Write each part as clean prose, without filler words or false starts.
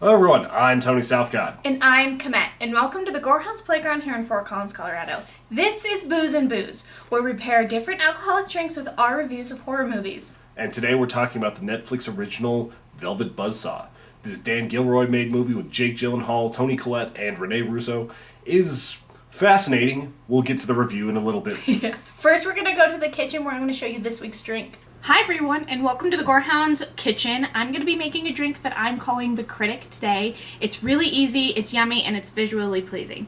Hello everyone, I'm Tony Southcott. And I'm Komette, and welcome to the Gorehound's Playground here in Fort Collins, Colorado. This is Booze and Booze, where we pair different alcoholic drinks with our reviews of horror movies. And today we're talking about the Netflix original Velvet Buzzsaw. This Dan Gilroy made movie with Jake Gyllenhaal, Toni Collette, and Rene Russo. Is fascinating. We'll get to the review in a little bit. Yeah. First, we're going to go to the kitchen where I'm going to show you this week's drink. Hi everyone, and welcome to the Gorehound's kitchen. I'm going to be making a drink that I'm calling the Critic today. It's really easy, it's yummy, and it's visually pleasing.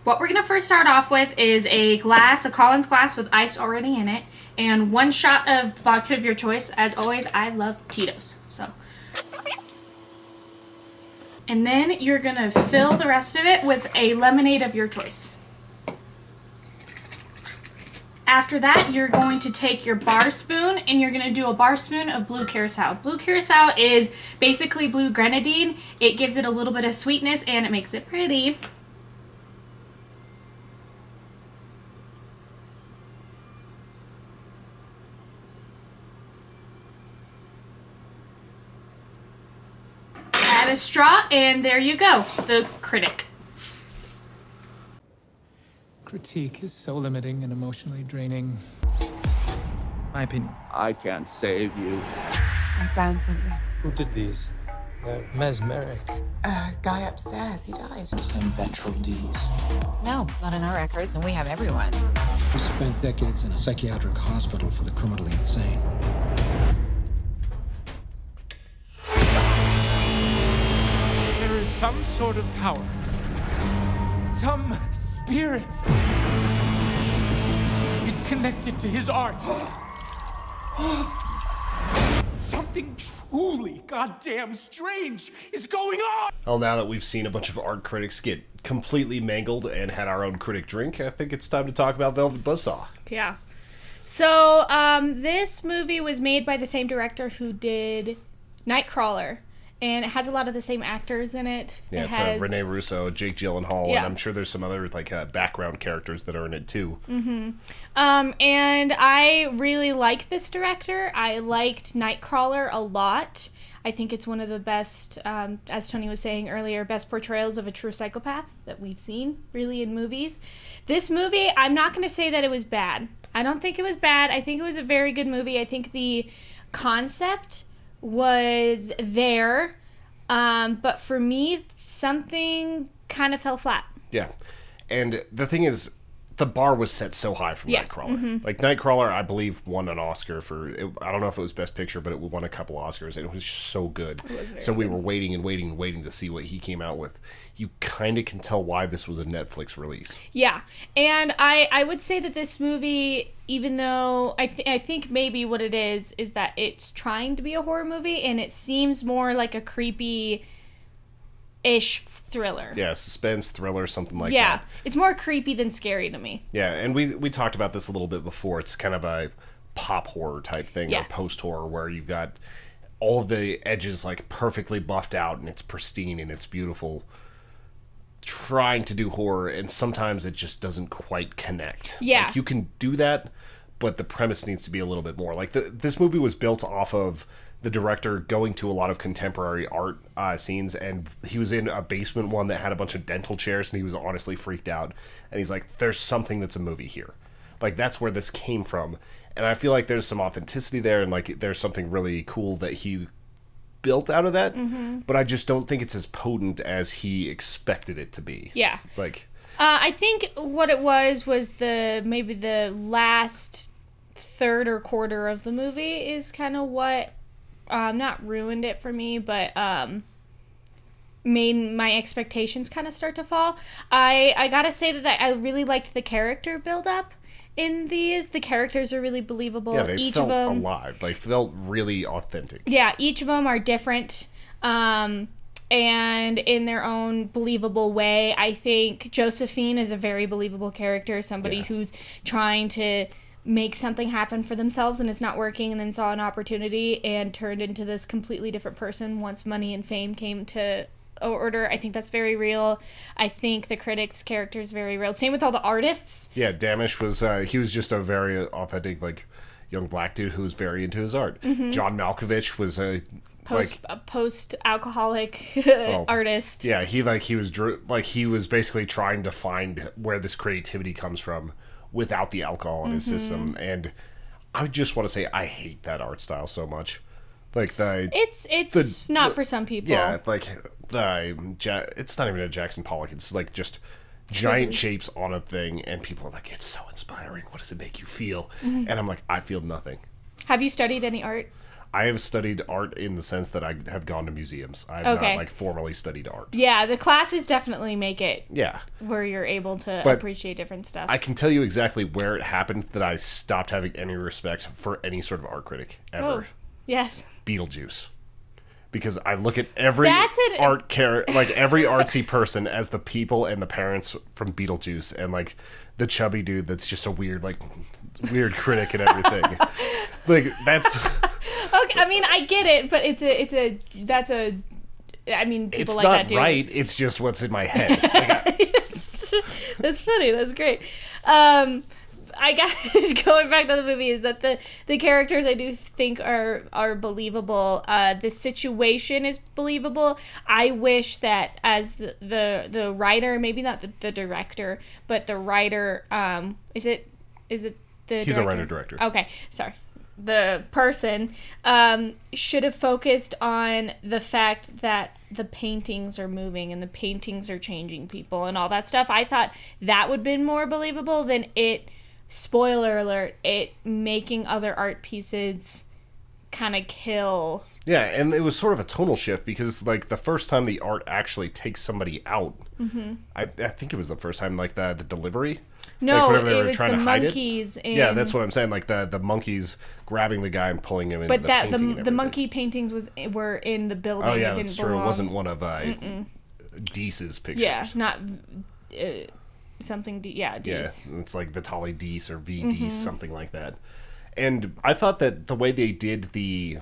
What we're going to first start off with is a Collins glass with ice already in it, and 1 shot of vodka of your choice. As always, I love Tito's. And then you're going to fill the rest of it with a lemonade of your choice. After that, you're going to take your bar spoon and you're going to do a bar spoon of blue curacao. Blue curacao is basically blue grenadine. It gives it a little bit of sweetness and it makes it pretty. Add a straw and there you go, the Critic. Critique is so limiting and emotionally draining. My opinion. I can't save you. I found something. Who did these? They're mesmeric. Guy upstairs, he died. Some ventral D's. No, not in our records, and we have everyone. I spent decades in a psychiatric hospital for the criminally insane. There is some sort of power. Some spirit. It's connected to his art. Something truly goddamn strange is going on! Well, now that we've seen a bunch of art critics get completely mangled and had our own critic drink, I think it's time to talk about Velvet Buzzsaw. Yeah. So, this movie was made by the same director who did Nightcrawler. And it has a lot of the same actors in it. Yeah, it's Rene Russo, Jake Gyllenhaal, yeah. And I'm sure there's some other background characters that are in it too. Mm-hmm. And I really like this director. I liked Nightcrawler a lot. I think it's one of the best, as Tony was saying earlier, best portrayals of a true psychopath that we've seen, really, in movies. This movie, I'm not going to say that it was bad. I don't think it was bad. I think it was a very good movie. I think the concept was there, but for me, something kind of fell flat. Yeah, and the thing is, the bar was set so high from Nightcrawler. Mm-hmm. Like, Nightcrawler, I believe, won an Oscar for, I don't know if it was Best Picture, but it won a couple Oscars, and it was just so good. So we were waiting and waiting and waiting to see what he came out with. You kind of can tell why this was a Netflix release. Yeah, and I would say that this movie, even though I think maybe what it is that it's trying to be a horror movie, and it seems more like a creepy-ish thriller. Yeah, suspense, thriller, something like that. Yeah, it's more creepy than scary to me. Yeah, and we talked about this a little bit before. It's kind of a pop horror type thing, or post-horror, where you've got all the edges like perfectly buffed out, and it's pristine, and it's beautiful. Trying to do horror, and sometimes it just doesn't quite connect. Yeah. Like, you can do that, but the premise needs to be a little bit more. Like, this movie was built off of the director going to a lot of contemporary art scenes, and he was in a basement one that had a bunch of dental chairs, and he was honestly freaked out. And he's like, there's something that's a movie here. Like, that's where this came from. And I feel like there's some authenticity there, and like there's something really cool that he built out of that, but I just don't think it's as potent as he expected it to be. Yeah. Like, I think what it was maybe the last third or quarter of the movie is kind of what not ruined it for me, but made my expectations kind of start to fall. I gotta say that I really liked the character build up in these. The characters are really believable. yeah, they each felt of them alive. They felt really authentic. Yeah, each of them are different, and in their own believable way. I think Josephine is a very believable character, somebody who's trying to make something happen for themselves and it's not working, and then saw an opportunity and turned into this completely different person once money and fame came to order. I think that's very real. I think the critic's character is very real. Same with all the artists. Yeah, Damish was he was just a very authentic, like, young black dude who was very into his art. John Malkovich was a post-alcoholic artist. Yeah, he was basically trying to find where this creativity comes from without the alcohol in his system. And I just want to say I hate that art style so much. Like it's not for some people. Yeah, like it's not even a Jackson Pollock. It's like just giant shapes on a thing, and people are like, it's so inspiring. What does it make you feel? And I'm like, I feel nothing. Have you studied any art? I have studied art in the sense that I have gone to museums. I have not formally studied art. Yeah, the classes definitely make it. Yeah. Where you're able to appreciate different stuff. I can tell you exactly where it happened that I stopped having any respect for any sort of art critic ever. Oh, yes. Beetlejuice. Because I look at every every artsy person as the people and the parents from Beetlejuice, and like the chubby dude that's just a weird critic and everything. Like that's okay. I mean, I get it, but people it's like not that too. Right. It's just what's in my head. That's funny. That's great. I guess going back to the movie is that the characters I do think are believable. The situation is believable. I wish that as the writer, maybe not the director, but the writer, is it the He's director? a writer-director. Okay, sorry. The person should have focused on the fact that the paintings are moving and the paintings are changing people and all that stuff. I thought that would have been more believable than it, spoiler alert, it making other art pieces kind of kill. Yeah, and it was sort of a tonal shift because, like, the first time the art actually takes somebody out, I think it was the first time, like, the delivery. No, like, it was the monkeys. Yeah, that's what I'm saying. Like, the monkeys grabbing the guy and pulling him into the painting. But the monkey paintings were in the building. Oh, yeah, it that's true. It wasn't one of Deese's pictures. Yeah, not something. Yeah, Deese. Yeah, it's like Vitaly Deese or V. Deese, something like that. And I thought that the way they did the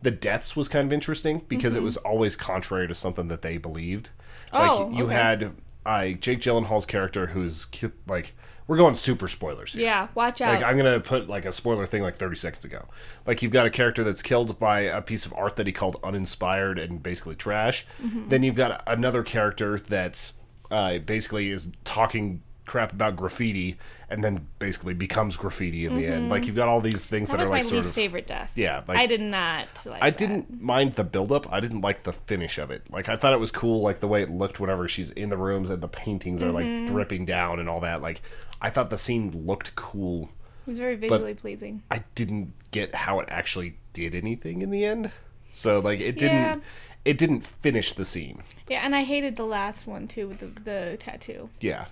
deaths was kind of interesting because it was always contrary to something that they believed. Like, you had Jake Gyllenhaal's character who's, like, we're going super spoilers here. Yeah, watch out. Like, I'm going to put, like, a spoiler thing like 30 seconds ago. Like, you've got a character that's killed by a piece of art that he called uninspired and basically trash. Then you've got another character that's basically is talking crap about graffiti and then basically becomes graffiti in the end. Like, you've got all these things that are like was my least favorite death. Yeah, like, I did not like I didn't mind the build-up. I didn't like the finish of it. Like, I thought it was cool, like, the way it looked whenever she's in the rooms and the paintings are, like, dripping down and all that. Like, I thought the scene looked cool. It was very visually pleasing. I didn't get how it actually did anything in the end. So, like, it didn't finish the scene. Yeah, and I hated the last one, too, with the tattoo. Yeah.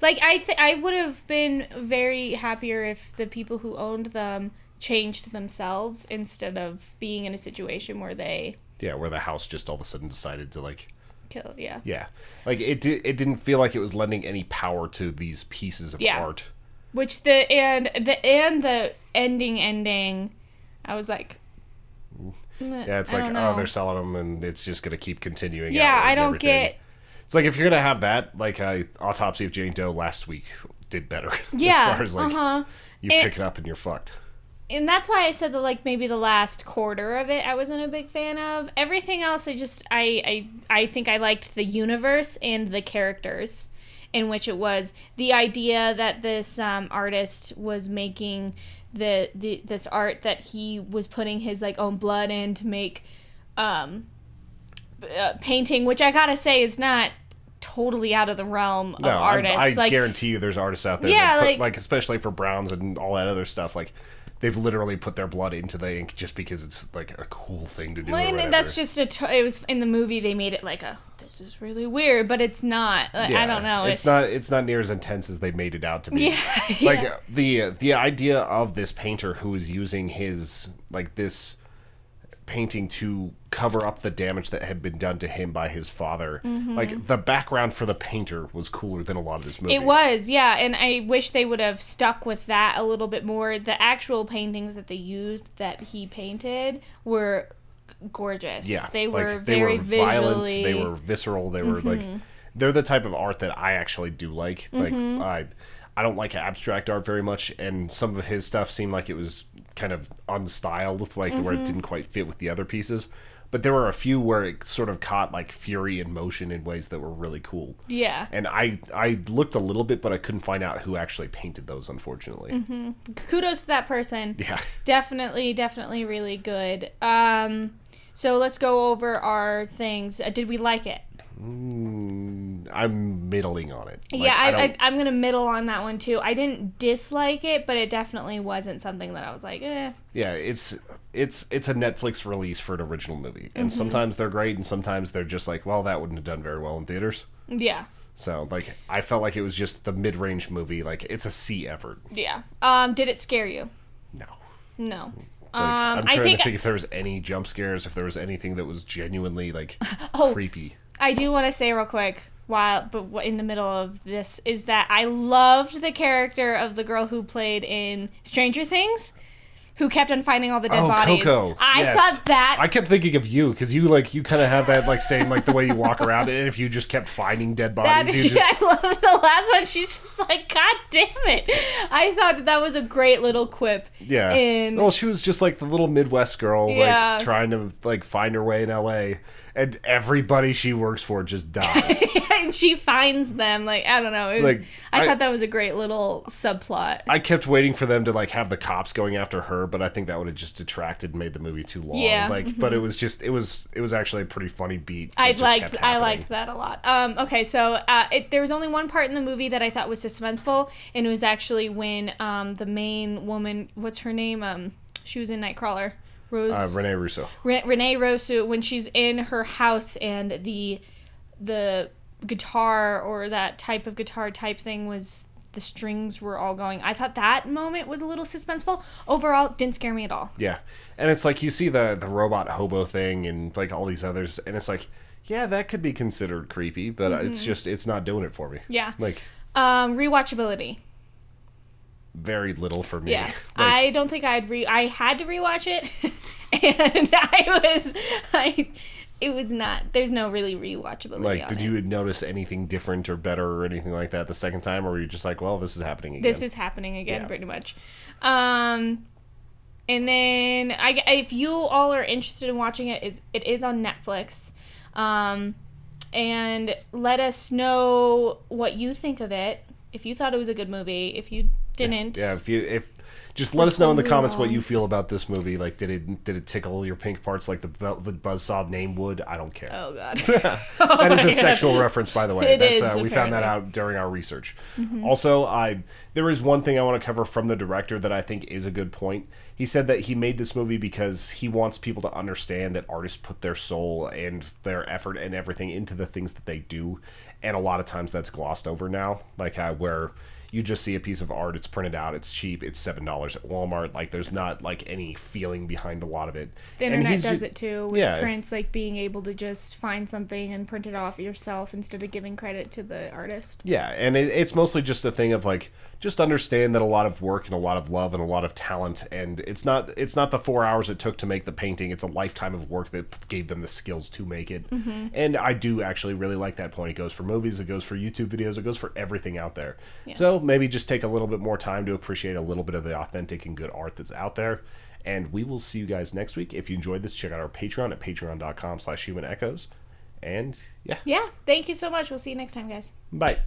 Like, I would have been very happier if the people who owned them changed themselves instead of being in a situation where they... Yeah, where the house just all of a sudden decided to, like... kill, yeah. Yeah. Like, it didn't feel like it was lending any power to these pieces of art. Which the ending, I was like... Yeah, it's like, oh, they're selling them and it's just going to keep continuing. Yeah, I don't get... It's like, if you're going to have that, like, Autopsy of Jane Doe last week did better. Yeah, as far as, like, you pick it up and you're fucked. And that's why I said that, like, maybe the last quarter of it I wasn't a big fan of. Everything else, I think I liked the universe and the characters in which it was. The idea that this artist was making this art that he was putting his, like, own blood in to make painting, which I gotta say is not totally out of the realm of artists. I guarantee you there's artists out there that put, especially for Browns and all that other stuff, like, they've literally put their blood into the ink just because it's, like, a cool thing to do. Well, and that's just it was in the movie they made it like this is really weird, but it's not. I don't know. It's not near as intense as they made it out to be. Yeah. Like, the idea of this painter who is using his, like, this painting to cover up the damage that had been done to him by his father. Like, the background for the painter was cooler than a lot of this movie. It was, yeah, and I wish they would have stuck with that a little bit more. The actual paintings that they used that he painted were gorgeous. Yeah, they were like, they very were violent, visually... they were visceral, they were like, they're the type of art that I actually do like. Like, I don't like abstract art very much, and some of his stuff seemed like it was kind of unstyled, like where it didn't quite fit with the other pieces. But there were a few where it sort of caught like fury and motion in ways that were really cool. Yeah. And I looked a little bit, but I couldn't find out who actually painted those, unfortunately. Kudos to that person. Yeah. Definitely really good. So let's go over our things. Did we like it? I'm middling on it. Like, Yeah, I'm going to middle on that one too. I didn't dislike it, but it definitely wasn't something that I was like, eh. Yeah, it's a Netflix release for an original movie. And sometimes they're great, and sometimes they're just like, well, that wouldn't have done very well in theaters. Yeah. So, like, I felt like it was just the mid-range movie. Like, it's a C effort. Yeah. Did it scare you? No. No. Like, I'm trying I think to think if there was any jump scares, if there was anything that was genuinely, like, creepy. I do want to say real quick, in the middle of this, is that I loved the character of the girl who played in Stranger Things, who kept on finding all the dead bodies. Coco. I thought that... I kept thinking of you, because you kind of have that, like, same, like, the way you walk around, and if you just kept finding dead bodies, I love the last one. She's just like, God damn it. I thought that was a great little quip. Yeah. Well, she was just, like, the little Midwest girl, Yeah. like, trying to, like, find her way in L.A., and everybody she works for just dies. And she finds them, like, I don't know. I thought that was a great little subplot. I kept waiting for them to, like, have the cops going after her, but I think that would have just detracted and made the movie too long. Yeah. Like, but it was actually a pretty funny beat. I liked that a lot. Okay, so there was only one part in the movie that I thought was suspenseful, and it was actually when the main woman, what's her name? She was in Nightcrawler. Renee Russo. Renee Russo, when she's in her house and the guitar, or that type of guitar type thing, was the strings were all going. I thought that moment was a little suspenseful. Overall, didn't scare me at all. Yeah. And it's like you see the robot hobo thing and like all these others, and it's like, yeah, that could be considered creepy, but it's not doing it for me. Yeah. Like rewatchability. Very little for me. Yeah. Like, I don't think I had to rewatch it, and it was not, there's no really rewatchability. Like, on did it. you notice anything different or better or anything like that the second time, or were you just like, well, this is happening again? This is happening again, Yeah. pretty much. And then if you all are interested in watching it, it is on Netflix. And let us know what you think of it. If you thought it was a good movie, if you didn't. Yeah, if just let us know in the comments what wrong. you feel about this movie. Like, did it tickle your pink parts like the Buzzsaw name would? I don't care. Oh God. That is a sexual reference, by the way. It is, we found that apparently. out during our research. Also, there is one thing I want to cover from the director that I think is a good point. He said that he made this movie because he wants people to understand that artists put their soul and their effort and everything into the things that they do, and a lot of times that's glossed over now. Like where you just see a piece of art, it's printed out, it's cheap, it's $7 at Walmart. Like, there's not like any feeling behind a lot of it. The And internet he's does ju- it too with Yeah. prints, like being able to just find something and print it off yourself instead of giving credit to the artist. Yeah, and it's mostly just a thing of like, just understand that a lot of work and a lot of love and a lot of talent, and it's not the 4 hours it took to make the painting. It's a lifetime of work that gave them the skills to make it. And I do actually really like that point. It goes for movies, it goes for YouTube videos, it goes for everything out there. Yeah. So maybe just take a little bit more time to appreciate a little bit of the authentic and good art that's out there. And we will see you guys next week. If you enjoyed this, check out our Patreon at patreon.com/humanechoes. And yeah, Yeah, thank you so much. We'll see you next time, guys. bye.